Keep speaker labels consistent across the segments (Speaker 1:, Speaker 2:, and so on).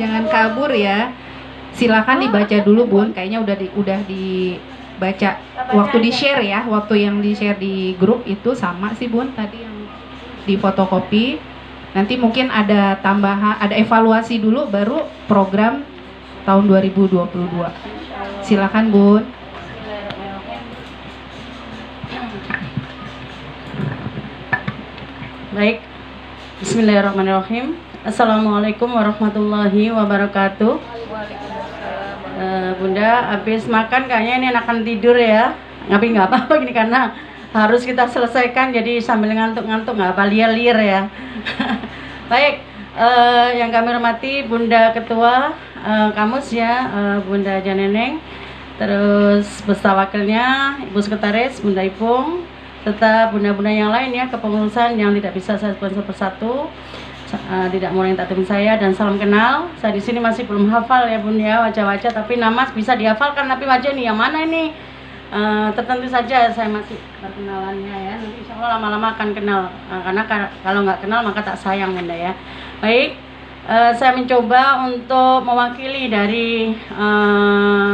Speaker 1: jangan kabur ya. Silakan dibaca dulu Bun, kayaknya udah dibaca waktu di-share ya, waktu yang di-share di grup itu sama sih Bun tadi yang di fotokopi. Nanti mungkin ada tambahan, ada evaluasi dulu baru program tahun 2022. Silakan Bun.
Speaker 2: Baik, bismillahirrahmanirrahim. Assalamualaikum warahmatullahi wabarakatuh. Bunda, habis makan kayaknya ini akan tidur ya. Tapi nggak apa-apa gini karena harus kita selesaikan, jadi sambil ngantuk-ngantuk nggak apa liar-liar ya. Baik, yang kami hormati Bunda Ketua Kamus ya, Bunda Janeneng, terus beserta wakilnya Ibu Sekretaris Bunda Ipung, serta bunda-bunda yang lain ya, kepengurusan yang tidak bisa saya sebut persatu, tidak mau yang takdim saya, dan salam kenal. Saya di sini masih belum hafal ya Bun ya wajah-wajah, tapi nama bisa dihafalkan, tapi wajah nih yang mana ini tertentu saja saya masih perkenalannya ya. Nanti insya Allah lama-lama akan kenal, karena kalau nggak kenal maka tak sayang Bunda ya. Baik, saya mencoba untuk mewakili dari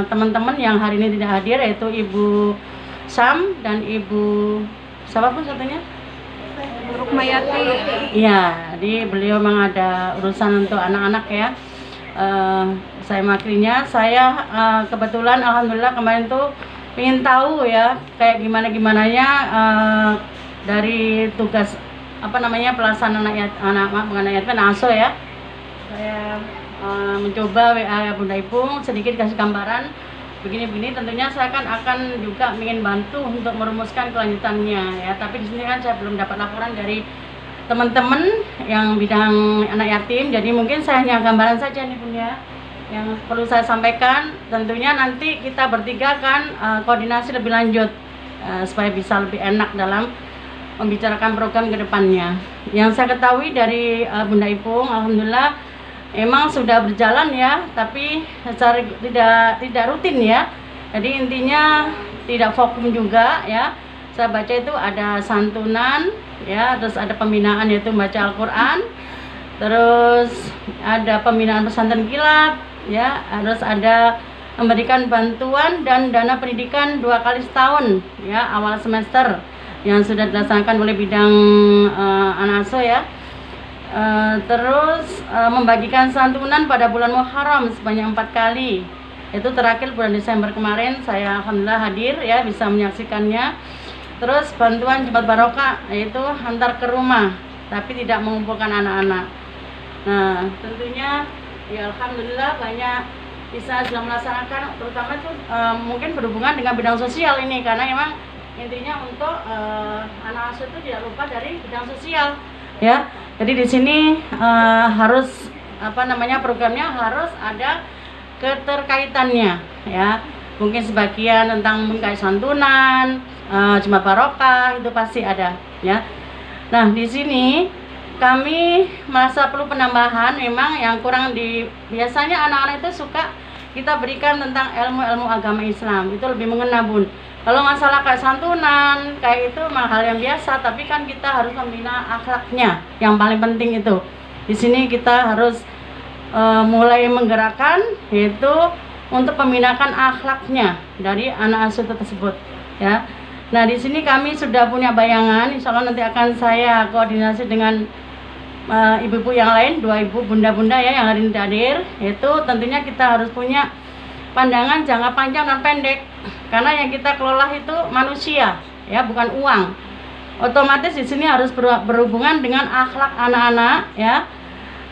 Speaker 2: teman-teman yang hari ini tidak hadir, yaitu Ibu Sam dan Ibu siapa pun satunya?
Speaker 1: Rukmayati.
Speaker 2: Iya, jadi beliau memang ada urusan untuk anak-anak ya. Saya mewakilinya. Saya kebetulan alhamdulillah kemarin tuh ingin tahu ya kayak gimananya dari tugas pelaksanaan anak yatim ASO ya. Saya mencoba WA Bunda Ipung sedikit kasih gambaran begini-begini. Tentunya saya akan juga ingin bantu untuk merumuskan kelanjutannya ya, tapi di sini kan saya belum dapat laporan dari teman-teman yang bidang anak yatim, jadi mungkin saya hanya gambaran saja nih Bun ya yang perlu saya sampaikan. Tentunya nanti kita bertiga kan koordinasi lebih lanjut supaya bisa lebih enak dalam membicarakan program ke depannya. Yang saya ketahui dari Bunda Ipung, alhamdulillah emang sudah berjalan ya, tapi secara tidak rutin ya. Jadi intinya tidak fokus juga ya. Saya baca itu ada santunan ya, terus ada pembinaan yaitu baca Al-Qur'an, terus ada pembinaan pesantren kilat ya, harus ada memberikan bantuan dan dana pendidikan 2 kali setahun ya, awal semester yang sudah dilaksanakan oleh bidang anak asuh ya. Terus membagikan santunan pada bulan Muharram sebanyak 4 kali. Itu terakhir bulan Desember kemarin, saya alhamdulillah hadir ya, bisa menyaksikannya. Terus bantuan Jumat Barokah, yaitu antar ke rumah tapi tidak mengumpulkan anak-anak. Nah tentunya ya alhamdulillah banyak bisa sudah melaksanakan, terutama itu mungkin berhubungan dengan bidang sosial ini, karena memang intinya untuk anak asuh itu tidak lupa dari bidang sosial ya. Jadi di sini harus programnya harus ada keterkaitannya ya. Mungkin sebagian tentang kayak santunan, Jumat Barokah itu pasti ada ya. Nah di sini kami merasa perlu penambahan, memang yang kurang biasanya anak-anak itu suka kita berikan tentang ilmu-ilmu agama Islam, itu lebih mengena Bun. Kalau masalah kayak santunan, kayak itu memang hal yang biasa, tapi kan kita harus membina akhlaknya, yang paling penting itu. Di sini kita harus mulai menggerakkan, yaitu untuk pembinaan akhlaknya dari anak asuh tersebut, ya. Nah di sini kami sudah punya bayangan, insya Allah nanti akan saya koordinasi dengan ibu-ibu yang lain, 2 ibu bunda-bunda ya yang hari ini hadir, yaitu tentunya kita harus punya pandangan jangka panjang dan pendek, karena yang kita kelola itu manusia ya, bukan uang. Otomatis di sini harus berhubungan dengan akhlak anak-anak ya.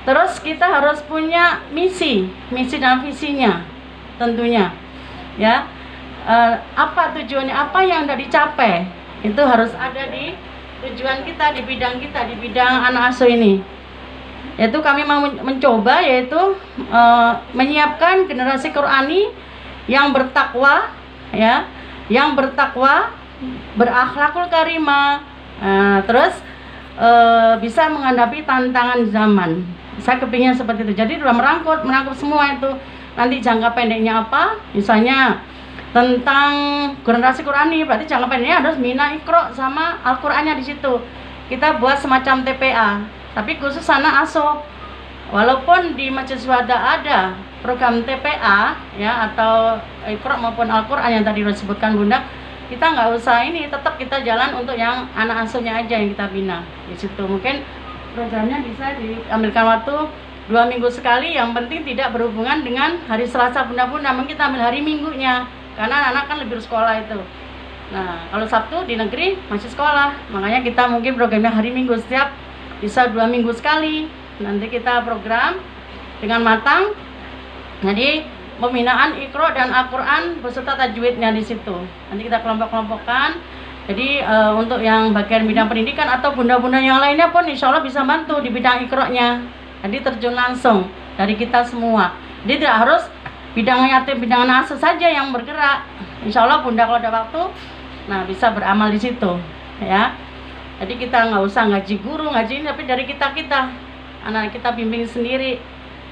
Speaker 2: Terus kita harus punya misi dan visinya tentunya ya. Apa tujuannya, apa yang sudah dicapai, itu harus ada di tujuan kita, di bidang anak asuh ini. Yaitu kami mau mencoba yaitu menyiapkan generasi Qurani yang bertakwa ya, berakhlakul karimah, terus bisa menghadapi tantangan zaman. Saya kepingin seperti itu. Jadi sudah merangkul semua itu. Nanti jangka pendeknya apa? Misalnya tentang generasi Qurani, berarti jangka pendeknya harus mina Iqra sama Al-Qur'annya di situ. Kita buat semacam TPA, tapi khusus anak asuh. walaupun di Masjid Syuhada ada program TPA ya, atau Iqra maupun Al-Quran yang tadi disebutkan Bunda, kita nggak usah ini, tetap kita jalan untuk yang anak asuhnya aja yang kita bina di situ. Mungkin programnya bisa diambilkan waktu 2 minggu sekali, yang penting tidak berhubungan dengan hari Selasa Bunda-Bunda, mungkin kita ambil hari Minggunya, karena anak-anak kan libur sekolah itu. Nah, kalau Sabtu di negeri masih sekolah, makanya kita mungkin programnya hari Minggu, setiap bisa 2 minggu sekali. Nanti kita program dengan matang. Jadi pembinaan Iqra dan Al-Quran beserta tajwidnya di situ. Nanti kita kelompok-kelompokkan. Jadi untuk yang bagian bidang pendidikan atau bunda-bunda yang lainnya pun insya Allah bisa bantu di bidang Iqra-nya. Jadi terjun langsung dari kita semua. Jadi tidak harus bidang yatim, bidang anak asuh saja yang bergerak. Insya Allah Bunda kalau ada waktu, nah bisa beramal di situ, ya. Jadi kita nggak usah ngaji guru, ngaji ini, tapi dari kita anak kita bimbing sendiri.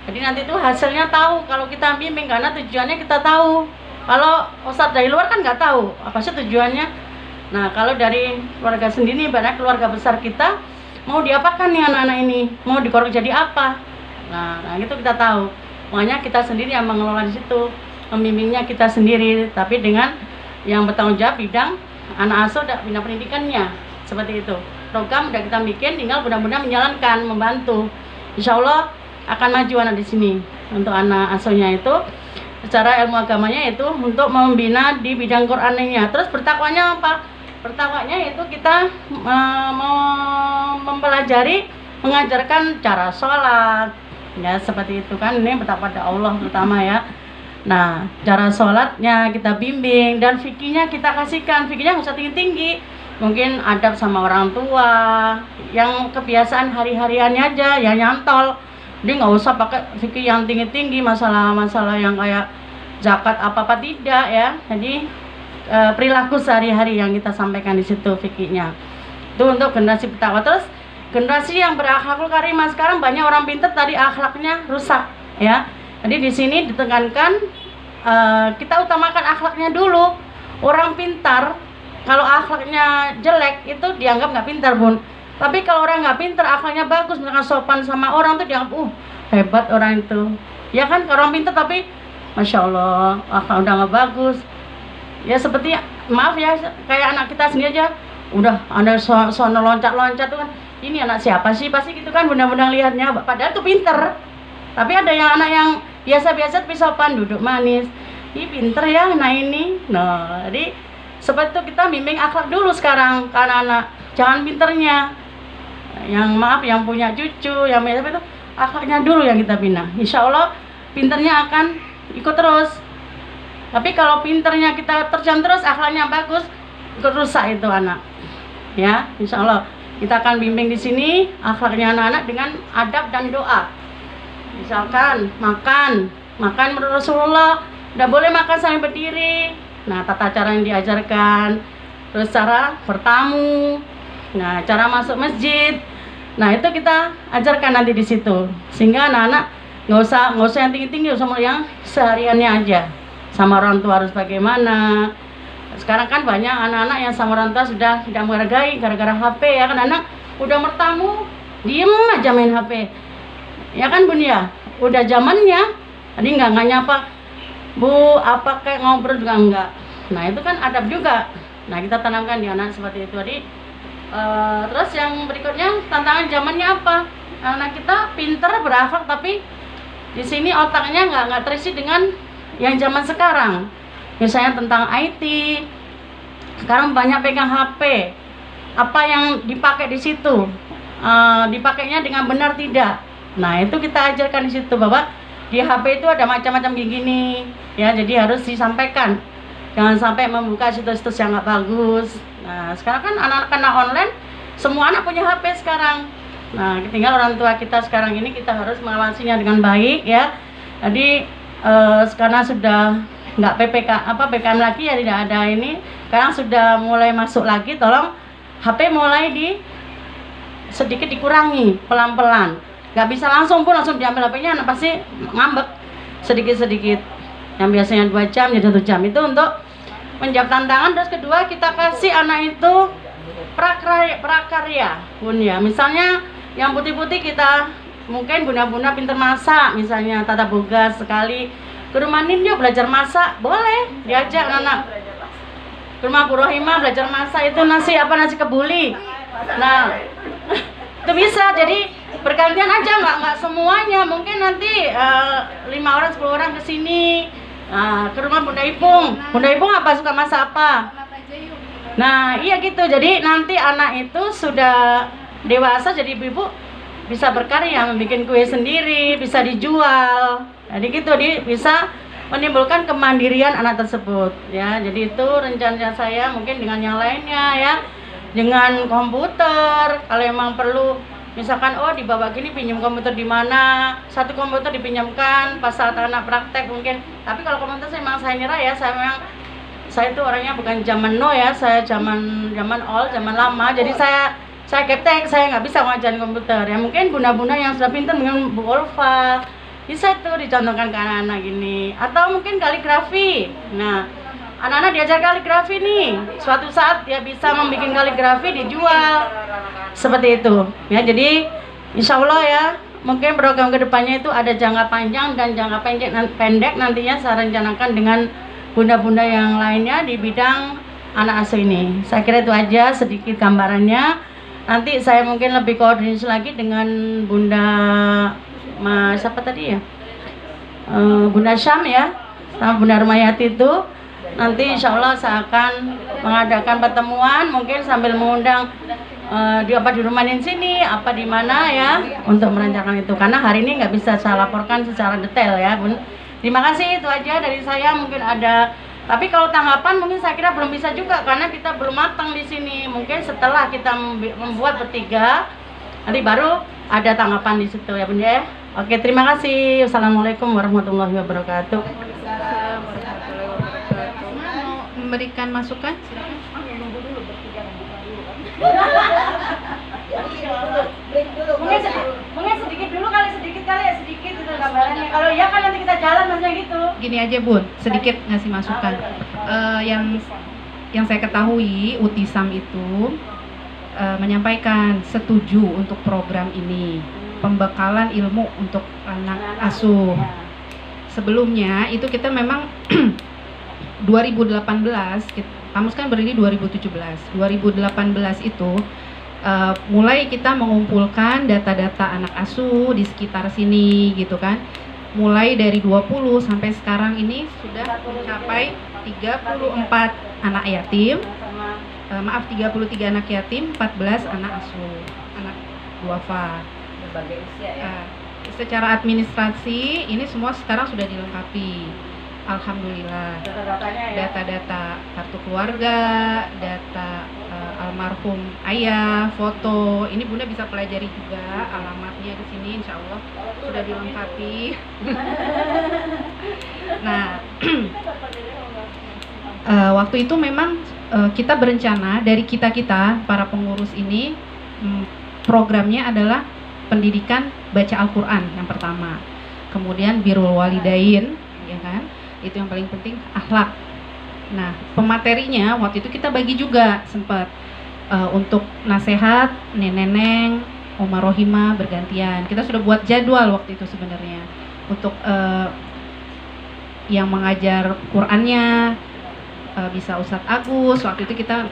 Speaker 2: Jadi nanti itu hasilnya tahu kalau kita bimbing, karena tujuannya kita tahu. Kalau ustadz dari luar kan nggak tahu apa sih tujuannya. Nah kalau dari keluarga sendiri, banyak keluarga besar kita, mau diapakan nih anak-anak ini, mau dikorek jadi apa. Nah itu kita tahu. Makanya kita sendiri yang mengelola di situ, membimbingnya kita sendiri, tapi dengan yang bertanggung jawab bidang anak asuh dan bidang pendidikannya, seperti itu. Program udah kita bikin, tinggal mudah-mudahan menjalankan, membantu. Insya Allah akan maju anak di sini. Untuk anak asuhnya itu, secara ilmu agamanya itu untuk membina di bidang Qur'annya. Terus bertakwanya apa? Bertakwanya itu kita mempelajari, mengajarkan cara sholat, ya seperti itu kan, ini bertakwa pada Allah terutama ya. Nah cara sholatnya kita bimbing, dan fikihnya kita kasihkan. Fikihnya nggak usah tinggi-tinggi, mungkin adab sama orang tua, yang kebiasaan hari-hariannya aja yang nyantol. Jadi nggak usah pakai fikih yang tinggi-tinggi, masalah-masalah yang kayak zakat apa-apa, tidak ya. Jadi perilaku sehari-hari yang kita sampaikan di situ fikihnya. Itu untuk generasi bertakwa. Terus generasi yang berakhlakul karimah, sekarang banyak orang pintar tadi akhlaknya rusak ya. Jadi di sini ditekankan kita utamakan akhlaknya dulu. Orang pintar kalau akhlaknya jelek itu dianggap nggak pintar Bun. Tapi kalau orang nggak pintar akhlaknya bagus, misalkan sopan sama orang tuh dianggap hebat orang itu. Ya kan, kalau orang pintar tapi masya Allah akhlak udah nggak bagus. Ya seperti maaf ya, kayak anak kita sendiri aja udah ada sono loncat-loncat tuh kan. Ini anak siapa sih, pasti gitu kan bunda-bunda lihatnya, padahal tuh pinter. Tapi ada yang anak yang biasa-biasa tapi sopan, duduk manis. Ih pinter ya anak ini. Nah jadi seperti itu, kita bimbing akhlak dulu sekarang ke anak-anak, jangan pinternya. Yang maaf yang punya cucu, yang itu akhlaknya dulu yang kita bina. Insya Allah pinternya akan ikut terus. Tapi kalau pinternya kita terjun terus, akhlaknya bagus, ikut rusak itu anak. Ya, insya Allah kita akan bimbing di sini akhlaknya anak-anak dengan adab dan doa. Misalkan makan menurut Rasulullah, tidak boleh makan sambil berdiri. Nah, tata cara yang diajarkan, terus cara bertamu, nah cara masuk masjid. Nah itu kita ajarkan nanti di situ, sehingga anak-anak nggak usah yang tinggi-tinggi, sama yang sehariannya aja. Sama orang tua harus bagaimana. Sekarang kan banyak anak-anak yang sama orang tua sudah tidak menghargai gara-gara HP ya kan, anak udah bertamu diem aja main HP. Ya kan Bun ya, udah zamannya. Tadi nggak nyapa, Bu apa kayak ngobrol juga enggak. Nah itu kan adab juga. Nah kita tanamkan di anak seperti itu. Jadi terus yang berikutnya, tantangan zamannya apa? Anak kita pinter berakhlak, tapi di sini otaknya nggak terisi dengan yang zaman sekarang. Misalnya tentang IT, sekarang banyak pegang HP. Apa yang dipakai di situ, dipakainya dengan benar tidak? Nah itu kita ajarkan di situ bahwa di HP itu ada macam-macam gini, ya. Jadi harus disampaikan, jangan sampai membuka situs-situs yang nggak bagus. Nah sekarang kan anak-anak kena online, semua anak punya HP sekarang. Nah tinggal orang tua kita sekarang ini kita harus mengawasinya dengan baik ya. Jadi karena sudah nggak PPKM lagi ya, tidak ada ini. Sekarang sudah mulai masuk lagi, tolong HP mulai sedikit dikurangi pelan-pelan. Nggak bisa langsung diambil HP-nya, anak pasti ngambek sedikit-sedikit. Yang biasanya 2 jam jadi 1 jam. Itu untuk menjawab tantangan. Terus kedua, kita kasih anak itu prakarya Bun ya. Misalnya yang putih-putih kita mungkin bunda-bunda pinter masak, misalnya Tata Boga sekali ke rumah Nin yuk belajar masak, boleh diajak anak-anak ke rumah Bu Rohimah belajar masak, itu nasi kebuli. Nah itu bisa, jadi bergantian aja, nggak semuanya, mungkin nanti 5 orang 10 orang ke sini ke rumah Bunda Ipung apa suka masak apa. Nah iya gitu, jadi nanti anak itu sudah dewasa jadi ibu bisa berkarya, membuat kue sendiri, bisa dijual. Jadi gitu, dia bisa menimbulkan kemandirian anak tersebut ya. Jadi itu rencana saya, mungkin dengan yang lainnya ya, dengan komputer kalau emang perlu, misalkan dibawa gini pinjam komputer di mana, satu komputer dipinjamkan pas saat anak praktek mungkin. Tapi kalau komputer memang saya nyerah ya, saya itu orangnya bukan zaman now ya, saya zaman old, zaman lama. Jadi saya gaptek, saya nggak bisa ngajarin komputer ya. Mungkin bunda-bunda yang sudah pintar, mungkin Bu Ulfa bisa tuh dicontohkan ke anak-anak gini, atau mungkin kaligrafi. Nah anak-anak diajar kaligrafi nih, suatu saat dia bisa membuat kaligrafi dijual seperti itu ya. Jadi insya Allah ya, mungkin program kedepannya itu ada jangka panjang dan jangka pendek nantinya saya rencanakan dengan bunda-bunda yang lainnya di bidang anak asuh ini. Saya kira itu aja sedikit gambarannya. Nanti saya mungkin lebih koordinasi lagi dengan Bunda siapa tadi ya, Bunda Syam ya, sama Bunda Rumayati itu. Nanti insya Allah saya akan mengadakan pertemuan, mungkin sambil mengundang di rumah Nin sini, apa di mana ya, untuk merencanakan itu. Karena hari ini nggak bisa saya laporkan secara detail ya, Bun. Terima kasih, itu aja dari saya. Mungkin ada, tapi kalau tanggapan mungkin saya kira belum bisa juga karena kita belum matang di sini. Mungkin setelah kita membuat bertiga, nanti baru ada tanggapan di situ ya Bun ya. Oke, terima kasih. Wassalamualaikum warahmatullahi wabarakatuh.
Speaker 1: Mau memberikan masukan?
Speaker 2: Mungkin sedikit dulu kali itu gambarannya. Kalau iya kan nanti kita jalan maksudnya gitu.
Speaker 1: Gini aja Bun, sedikit ngasih masukan. Yang saya ketahui Utisam itu menyampaikan setuju untuk program ini, pembekalan ilmu untuk anak asuh. Sebelumnya itu kita memang 2018, Kamus kan berdiri 2017. 2018 itu mulai kita mengumpulkan data-data anak asuh di sekitar sini gitu kan. Mulai dari 20 sampai sekarang ini sudah mencapai 34 anak yatim. 33 anak yatim, 14 anak asuh, anak duafa.
Speaker 2: Berbagai usia ya.
Speaker 1: Secara administrasi ini semua sekarang sudah dilengkapi. Alhamdulillah.
Speaker 2: Data-datanya ya.
Speaker 1: Data-data kartu keluarga, data almarhum ayah, foto. Ini Bunda bisa pelajari juga alamatnya di sini, insya Allah sudah dilengkapi. Nah, waktu itu memang kita berencana dari kita para pengurus ini, programnya adalah pendidikan baca Al-Quran yang pertama, kemudian birrul walidain, ya kan? Itu yang paling penting, akhlak. Nah, pematerinya waktu itu kita bagi juga sempat untuk nasihat neneng, Oma Rohimah bergantian. Kita sudah buat jadwal waktu itu sebenarnya untuk yang mengajar Qurannya bisa Ustadz Agus. Waktu itu kita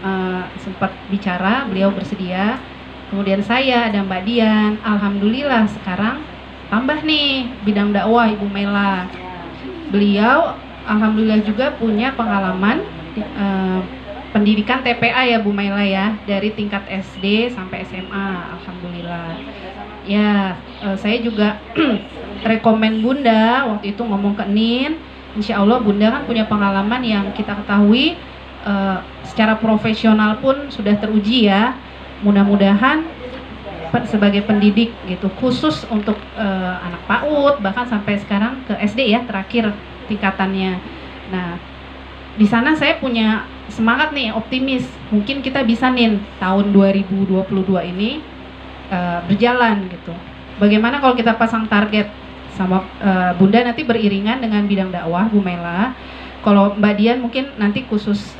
Speaker 1: sempat bicara, beliau bersedia. Kemudian saya dan Mbak Dian. Alhamdulillah sekarang tambah nih bidang dakwah Ibu Mela. Beliau alhamdulillah juga punya pengalaman pendidikan TPA ya Bu Mela ya, dari tingkat SD sampai SMA. Alhamdulillah ya. Saya juga rekomen Bunda waktu itu ngomong ke Nin, insya Allah Bunda kan punya pengalaman yang kita ketahui secara profesional pun sudah teruji ya. Mudah-mudahan sebagai pendidik gitu, khusus untuk anak PAUD bahkan sampai sekarang ke SD ya, terakhir tingkatannya. Nah, di sana saya punya semangat nih, optimis. Mungkin kita bisa nih tahun 2022 ini berjalan gitu. Bagaimana kalau kita pasang target sama Bunda nanti beriringan dengan bidang dakwah Bu Mela. Kalau Mbak Dian mungkin nanti khusus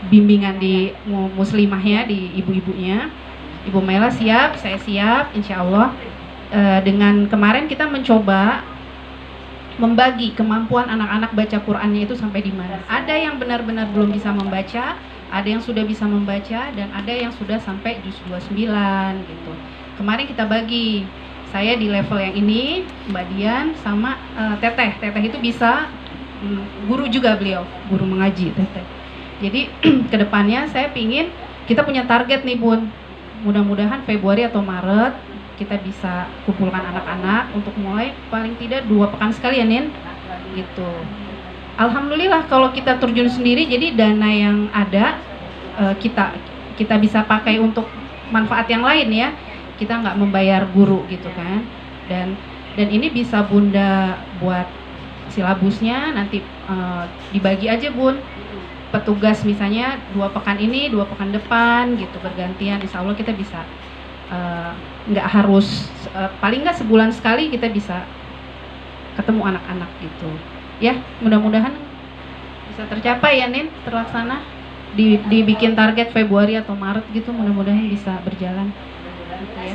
Speaker 1: bimbingan di muslimah ya, di ibu-ibunya. Ibu Mela siap, saya siap, insya Allah. dengan kemarin kita mencoba membagi kemampuan anak-anak baca Qur'annya itu sampai di mana. Ada yang benar-benar belum bisa membaca, ada yang sudah bisa membaca, dan ada yang sudah sampai juz 29 gitu. Kemarin kita bagi, saya di level yang ini, Mbak Dian sama Teteh. Teteh itu bisa guru juga, beliau guru mengaji, Teteh. Jadi kedepannya saya pingin kita punya target nih Bun, mudah-mudahan Februari atau Maret kita bisa kumpulkan anak-anak untuk mulai paling tidak 2 pekan sekali ya Nin, gitu. Alhamdulillah kalau kita terjun sendiri, jadi dana yang ada kita bisa pakai untuk manfaat yang lain ya. Kita nggak membayar guru gitu kan. Dan ini bisa Bunda buat silabusnya nanti dibagi aja Bun. Petugas misalnya 2 pekan ini, 2 pekan depan gitu bergantian. Insya Allah kita bisa nggak harus paling nggak sebulan sekali kita bisa ketemu anak-anak gitu ya, mudah-mudahan bisa tercapai ya Nin, terlaksana dibikin target Februari atau Maret gitu, mudah-mudahan bisa berjalan gitu ya.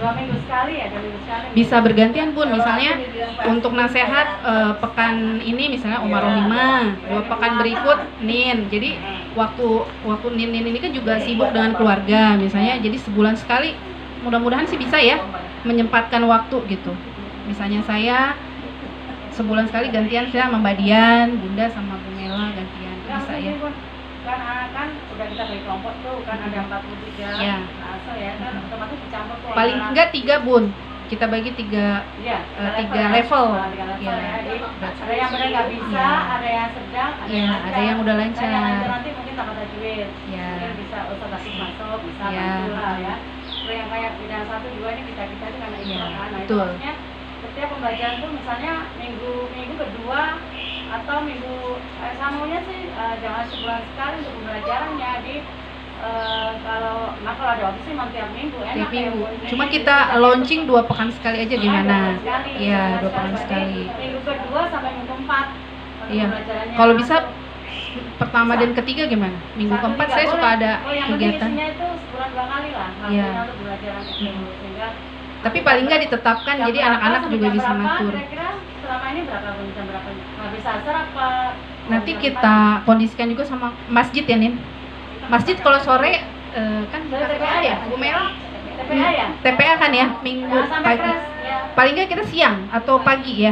Speaker 2: 2 minggu sekali ya, 2 minggu sekali.
Speaker 1: Bisa bergantian Bun, misalnya untuk nasihat pekan ini misalnya Umar Rohimah, 2 pekan berikut Nin. Jadi waktu Nin ini kan juga sibuk dengan keluarga misalnya, jadi sebulan sekali mudah-mudahan sih bisa ya menyempatkan waktu gitu. Misalnya saya sebulan sekali gantian saya sama Mbak Dian, Bunda sama Bu Mela gantian, bisa ya.
Speaker 2: Kan anak kan udah kita bagi kelompok tuh kan ada 43
Speaker 1: ya.
Speaker 2: Asal ya kan otomatis dicampur tuh
Speaker 1: paling enggak 3 Bun, kita bagi 3
Speaker 2: ya,
Speaker 1: 3 level
Speaker 2: ya. Ada yang benar nggak bisa, ada yang sedang,
Speaker 1: ada yang udah lancar.
Speaker 2: Yang lancar nanti mungkin tambah tajwid, mungkin bisa usah kasih masuk, bisa bantu lah ya. Kalau yang kayak bidang 1, 2 ini kita itu karena Al-Quran. Nah itu maksudnya setiap pembelajaran tuh misalnya minggu kedua atau minggu samunya sih jangan sebulan sekali untuk pembelajarannya di kalau ada waktu sih tiap minggu enak ya,
Speaker 1: cuma kita launching 2 pekan sekali aja gimana? Iya, 2 pekan sekali.
Speaker 2: Minggu kedua sampai minggu keempat.
Speaker 1: Iya. Kalau bisa pertama dan ketiga gimana? Minggu keempat saya suka ada kegiatan.
Speaker 2: Isinya itu sebulan 2 kali lah.
Speaker 1: Iya.
Speaker 2: Untuk belajaran itu sehingga
Speaker 1: tapi paling nggak ditetapkan jadi anak-anak juga bisa ngatur.
Speaker 2: Kira-kira selama ini berapa jam berapa? Habis asar apa?
Speaker 1: Nanti kita kondisikan juga sama masjid ya Nin. Masjid kalau sore kan TPA ya, Bu Mel?
Speaker 2: TPA ya?
Speaker 1: TPA kan ya, minggu pagi. Paling nggak kita siang atau pagi ya?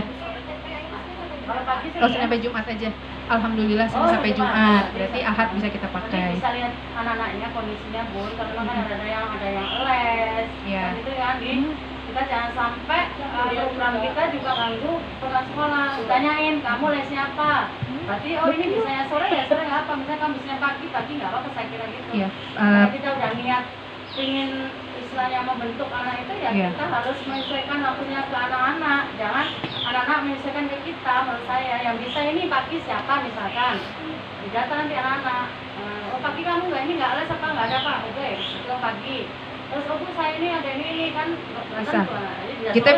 Speaker 1: Kalau sampai Jumat aja. Alhamdulillah sampai Jumat. Berarti Ahad bisa kita pakai.
Speaker 2: Bisa lihat anak-anaknya kondisinya Bun, karena kan ada yang les.
Speaker 1: Iya.
Speaker 2: Kan itu kan kita jangan sampai program kita juga ganggu program sekolah. Tanyain kamu lesnya apa? Berarti ini bisanya sore ya sore nggak apa? Misalnya kamu bisanya pagi nggak apa-apa saya kira gitu.
Speaker 1: Iya.
Speaker 2: Kita udah niat ingin istilahnya membentuk anak itu ya kita harus menyesuaikan waktunya ke anak-anak, jangan anak-anak menyesuaikan ke kita. Menurut saya yang bisa ini pagi siapa misalkan didata nanti anak-anak oh pagi kamu nggak les apa nggak ada Pak, oke itu pagi. Terus saya ini ada ini kan
Speaker 1: bisa.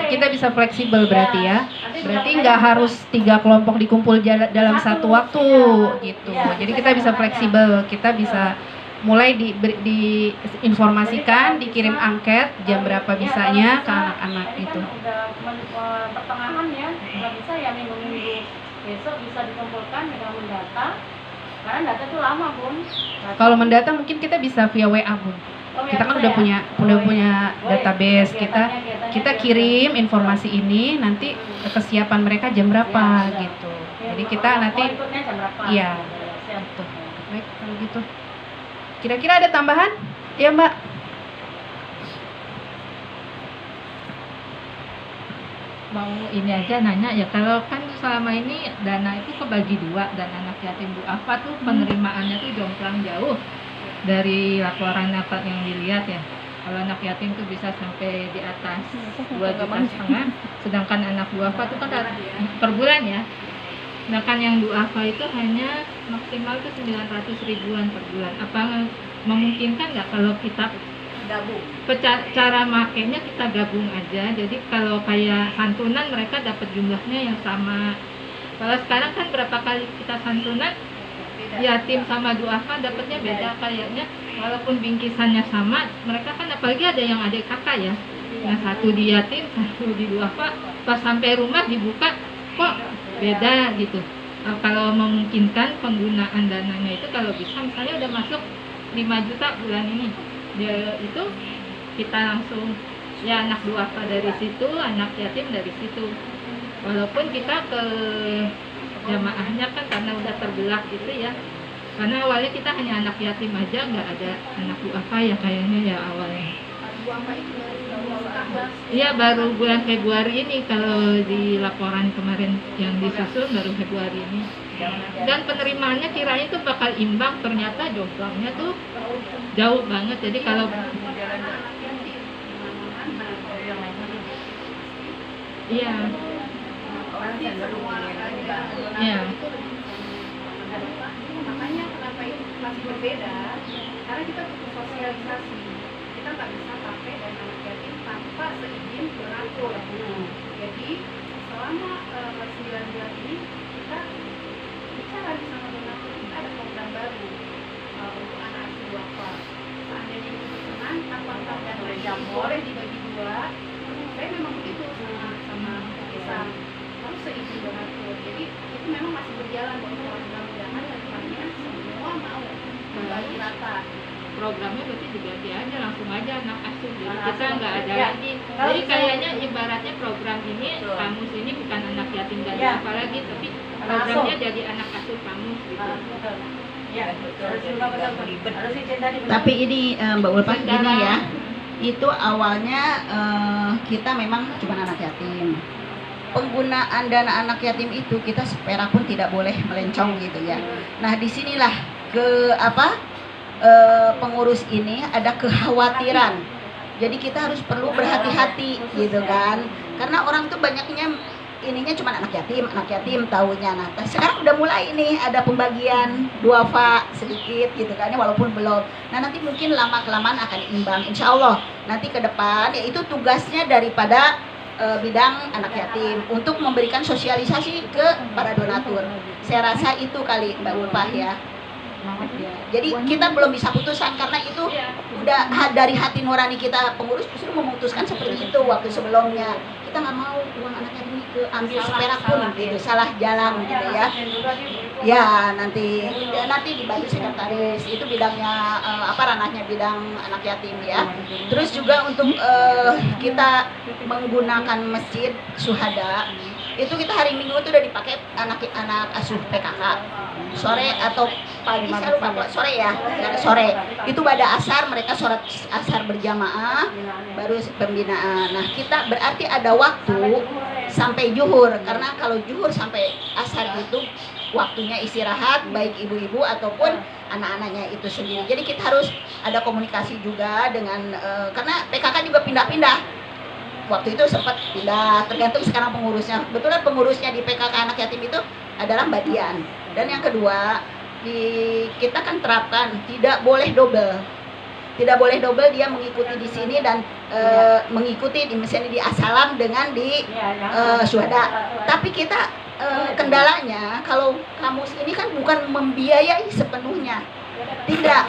Speaker 1: Kita bisa fleksibel berarti ya. Berarti nggak harus 3 kelompok dikumpul dalam satu waktu gitu. Jadi kita bisa fleksibel, kita bisa mulai diinformasikan, dikirim angket jam berapa bisanya ke anak-anak itu.
Speaker 2: Udah pertengahan ya, kalau bisa ya minggu-minggu besok bisa dikumpulkan dengan mendata. Karena data itu lama Bun.
Speaker 1: Kalau mendata mungkin kita bisa via WA Bun. Kita kan udah punya database, kita kirim informasi ini, nanti kesiapan mereka jam berapa gitu. Jadi kita nanti iya. Betul. Baik kalau gitu. Kira-kira ada tambahan? Ya Mbak?
Speaker 3: Mau ini aja nanya ya, kalau kan selama ini dana itu kebagi 2, dan anak yatim duafa tuh penerimaannya tuh jomplang jauh dari laporan yang dilihat ya. Kalau anak yatim tuh bisa sampai di atas 2,5 juta, sedangkan anak duafa tuh kan per bulan ya. Sedangkan yang duafa itu hanya maksimal tuh 900 ribuan per bulan. Apa memungkinkan nggak kalau kita
Speaker 2: gabung?
Speaker 3: Cara makainya kita gabung aja. Jadi kalau kayak santunan mereka dapat jumlahnya yang sama. Kalau sekarang kan berapa kali kita santunan yatim sama duafa dapatnya beda kayaknya, walaupun bingkisannya sama, mereka kan apalagi ada yang adik kakak ya, yang satu di yatim, satu di duafa, pas sampai rumah dibuka kok beda gitu. Kalau memungkinkan penggunaan dananya itu kalau bisa misalnya udah masuk 5 juta bulan ini, dia itu kita langsung ya anak duafa dari situ, anak yatim dari situ. Walaupun kita ke jamaahnya kan karena udah terbelah gitu ya, karena awalnya kita hanya anak yatim aja, nggak ada anak duafa ya kayaknya ya awalnya. Iya baru bulan Februari ini, kalau di laporan kemarin yang disusun baru Februari ini. Dan penerimaannya kirain tuh bakal imbang, ternyata jomplangnya tuh jauh banget. Jadi kalau iya. Iya.
Speaker 1: Makanya kenapa itu masih berbeda? Karena kita butuh sosialisasi. Kita nggak bisa pakai dana anak yatim tanpa seizin donatur. Jadi selama 9 bulan ini kita bicara sama donatur, kita ada program baru untuk anak asuh duafa. Seandainya itu berkenan, apakah dana boleh dibagi dua? Saya memang begitu sama Isam, harus seizin donatur. Jadi itu memang masih berjalan, mudah-mudahan depannya semua mau membagi rata.
Speaker 3: Programnya berarti diganti aja, langsung aja anak asuh, jadi kita nggak ada
Speaker 2: Ya.
Speaker 3: lagi. Jadi kayaknya ibaratnya program ini, kamus ini bukan anak yatim dan
Speaker 2: Ya.
Speaker 3: apa lagi, tapi programnya jadi anak asuh kamus gitu.
Speaker 2: Ya, harus izin tadi.
Speaker 4: Tapi ini Mbak Ulfa
Speaker 3: Kendala.
Speaker 4: gini ya, itu awalnya kita memang cuma anak yatim. Penggunaan dana anak yatim itu kita seperak pun tidak boleh melencong gitu ya. Nah disinilah pengurus ini ada kekhawatiran. Jadi kita harus perlu berhati-hati gitu kan. Karena orang tuh banyaknya ininya cuma anak yatim taunya. Nah sekarang udah mulai nih ada pembagian duafa sedikit gitu kan, walaupun belum. Nah nanti mungkin lama-kelamaan akan imbang insya Allah. Nanti ke depan yaitu tugasnya daripada bidang anak yatim untuk memberikan sosialisasi ke para donatur. Saya rasa itu kali Mbak Ulfah ya. Jadi kita belum bisa putuskan karena itu udah dari hati nurani kita pengurus justru memutuskan seperti itu waktu sebelumnya. Kita nggak mau uang anak yatim ini ambil seperak pun gitu, salah jalan gitu ya. Ya nanti dibagi sekretaris itu bidangnya ranahnya bidang anak yatim ya. Terus juga untuk kita menggunakan masjid Syuhada itu kita hari Minggu itu udah dipakai anak asuh PKK sore atau pagi, saya lupa sore ya, sore itu pada asar mereka sholat asar berjamaah baru pembinaan. Nah kita berarti ada waktu sampai zuhur, karena kalau zuhur sampai asar itu waktunya istirahat baik ibu-ibu ataupun anak-anaknya itu sendiri. Jadi kita harus ada komunikasi juga dengan karena PKK juga pindah-pindah. Waktu itu sempat pindah, tergantung sekarang pengurusnya. Kebetulan pengurusnya di PKK anak yatim itu adalah Mbak Dian. Dan yang kedua, kita kan terapkan tidak boleh double. Tidak boleh double, dia mengikuti di sini dan mengikuti misalnya di Asalam dengan di Syuhada. Tapi kita kendalanya kalau kamus ini kan bukan membiayai sepenuhnya. Tidak,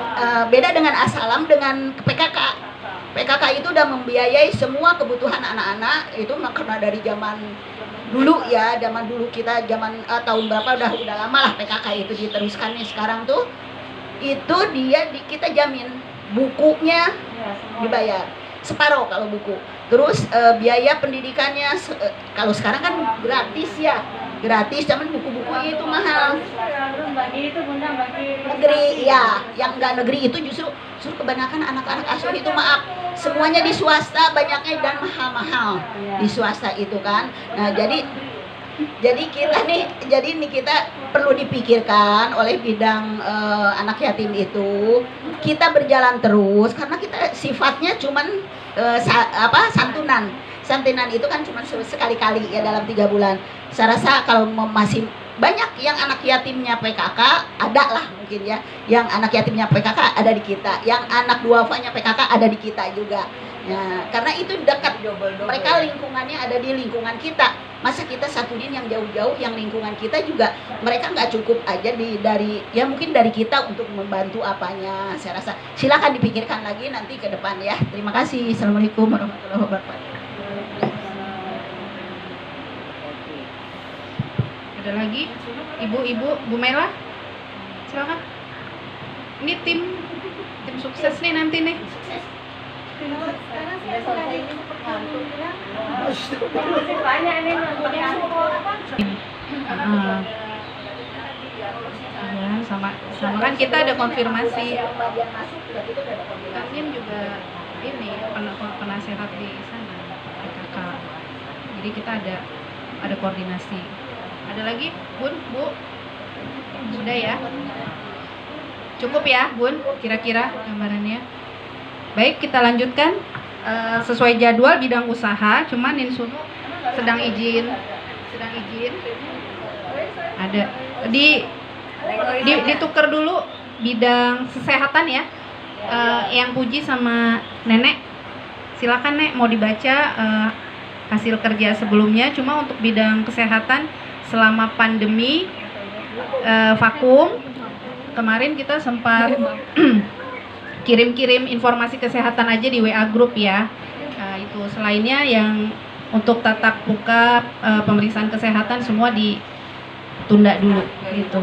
Speaker 4: beda dengan Asalam dengan PKK. PKK itu udah membiayai semua kebutuhan anak-anak itu karena dari zaman dulu ya, zaman dulu kita zaman tahun berapa udah lama lah PKK itu diteruskan nih. Sekarang tuh itu kita jamin bukunya dibayar separuh kalau buku. Terus biaya pendidikannya kalau sekarang kan gratis ya, gratis, cuman buku-bukunya itu mahal. Negeri ya, yang enggak negeri itu justru kebanyakan anak-anak asuh itu semuanya di swasta banyaknya dan mahal-mahal di swasta itu kan. Nah jadi kita perlu dipikirkan oleh bidang anak yatim itu. Kita berjalan terus karena kita sifatnya cuman santunan itu kan cuma sekali-kali ya dalam 3 bulan. Saya rasa kalau masih banyak yang anak yatimnya PKK ada lah mungkin ya, yang anak yatimnya PKK ada di kita, yang anak duafanya PKK ada di kita juga. Ya, karena itu dekat, mereka lingkungannya ada di lingkungan kita. Masa kita satu din yang jauh-jauh, yang lingkungan kita juga mereka nggak cukup aja dari ya mungkin dari kita untuk membantu apanya. Saya rasa silakan dipikirkan lagi nanti ke depan ya. Terima kasih. Assalamualaikum warahmatullahi wabarakatuh.
Speaker 1: Ada lagi? Ibu-ibu, Bu Mela? Silakan. Ini tim sukses nih nanti nih. Sama kan kita ada konfirmasi. Kalian juga ini penasehat di sana, PKK. Jadi kita ada koordinasi. Ada lagi, Bun, Bu? Sudah ya? Cukup ya, Bun? Kira-kira gambarannya. Baik, kita lanjutkan. Sesuai jadwal bidang usaha, cuman Insunu sedang izin. Ada ditukar dulu bidang kesehatan ya. Yang Puji sama Nenek, silakan Nek, mau dibaca hasil kerja sebelumnya. Cuma untuk bidang kesehatan selama pandemi vakum, kemarin kita sempat kirim-kirim informasi kesehatan aja di WA grup ya. Itu selainnya yang untuk tatap muka pemeriksaan kesehatan semua ditunda dulu gitu.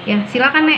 Speaker 1: Ya, silakan Nek.